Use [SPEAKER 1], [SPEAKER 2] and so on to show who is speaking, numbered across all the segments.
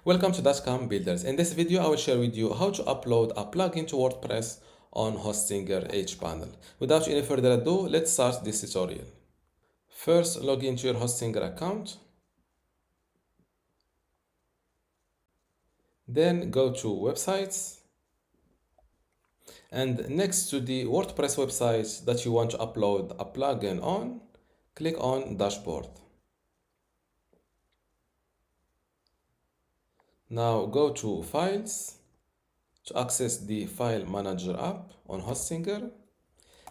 [SPEAKER 1] Welcome to dotcom Builders. In this video, I will share with you how to upload a plugin to WordPress on Hostinger hPanel. Without any further ado, let's start this tutorial. First, log into your Hostinger account. Then go to Websites. And next to the WordPress website that you want to upload a plugin on, click on Dashboard. Now go to Files to access the File Manager app on Hostinger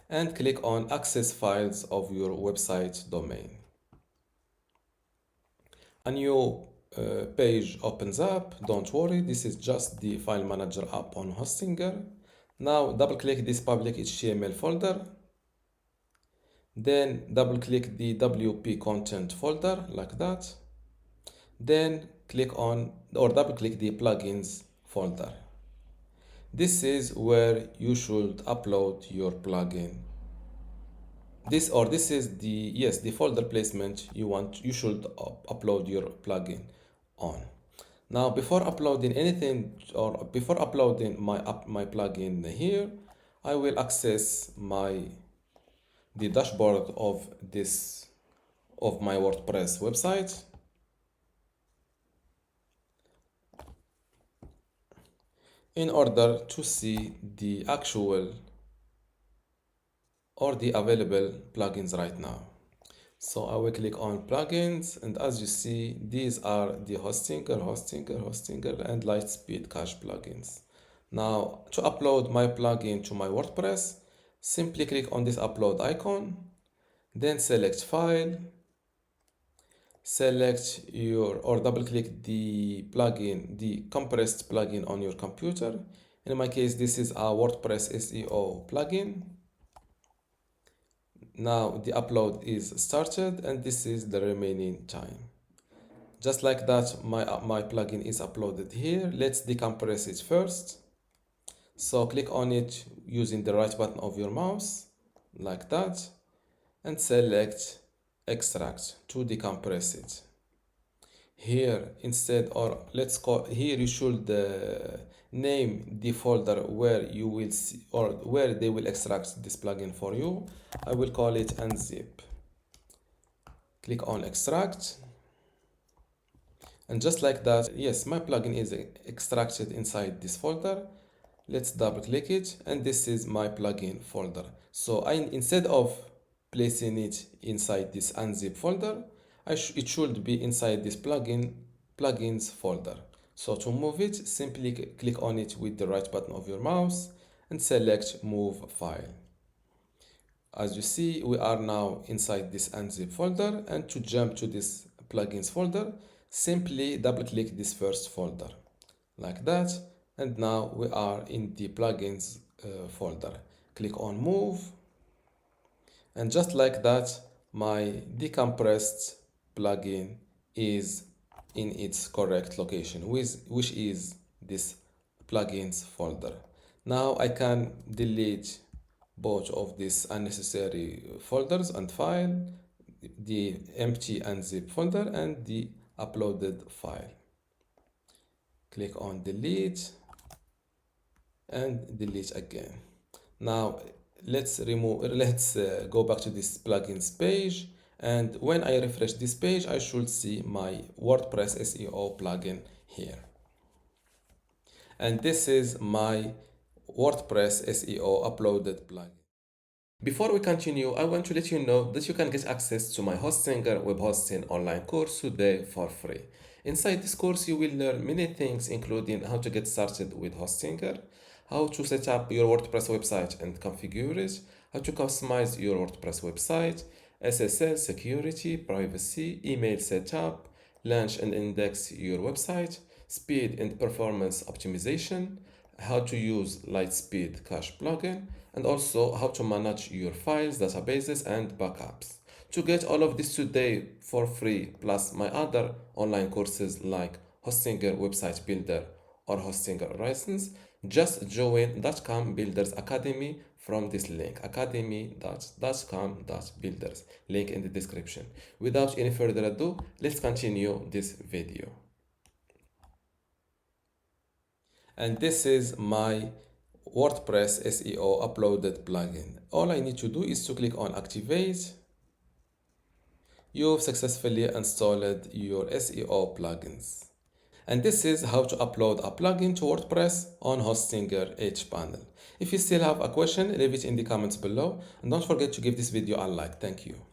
[SPEAKER 1] and click on Access Files of your website domain. A new page opens up. Don't worry, this is just the File Manager app on Hostinger. Now double click this public HTML folder. Then double click the WP content folder like that. Then click on or double click the plugins folder. This is where you should upload your plugin. This is the folder placement you should upload your plugin on. Now before uploading anything or before uploading my plugin here, I will access the dashboard of my WordPress website. In order to see the actual or the available plugins right now. So I will click on plugins, and as you see, these are the Hostinger, and Lightspeed Cache plugins. Now to upload my plugin to my WordPress, simply click on this upload icon, then select file, select or double click the plugin, the compressed plugin on your computer. In my case, this is a WordPress SEO plugin. Now the upload is started and this is the remaining time. Just like that, my plugin is uploaded here. Let's decompress it first. So click on it using the right button of your mouse like that and select extract to decompress it. Here instead, or let's call here, you should name the folder where you will see or where they will extract this plugin for you. I will call it unzip. Click on extract, and just like that, yes, my plugin is extracted inside this folder. Let's double click it, and this is my plugin folder. So instead of placing it inside this unzip folder, it should be inside this plugins folder. So to move it, simply click on it with the right button of your mouse and select move file. As you see, we are now inside this unzip folder, and to jump to this plugins folder, simply double click this first folder like that, and now we are in the plugins folder. Click on move, and just like that, my decompressed plugin is in its correct location, which is this plugins folder. Now I can delete both of these unnecessary folders and file, the empty unzip folder and the uploaded file. Click on delete and delete again. Now let's go back to this plugins page, and when I refresh this page, I should see my WordPress SEO plugin here. And this is my WordPress SEO uploaded plugin. Before we continue, I want to let you know that you can get access to my Hostinger web hosting online course today for free. Inside this course, you will learn many things, including how to get started with Hostinger, how to set up your WordPress website and configure it, how to customize your WordPress website, SSL, security, privacy, email setup, launch and index your website, speed and performance optimization, how to use Lightspeed Cache plugin, and also how to manage your files, databases, and backups. To get all of this today for free, plus my other online courses like Hostinger Website Builder or Hostinger Horizons, just join dotcom Builders Academy from this link, academy.dotcom.builders, link in the description. Without any further ado, let's continue this video. And this is my WordPress SEO uploaded plugin. All I need to do is to click on activate. You've successfully installed your SEO plugins. And this is how to upload a plugin to WordPress on Hostinger hPanel. If you still have a question, leave it in the comments below. And don't forget to give this video a like. Thank you.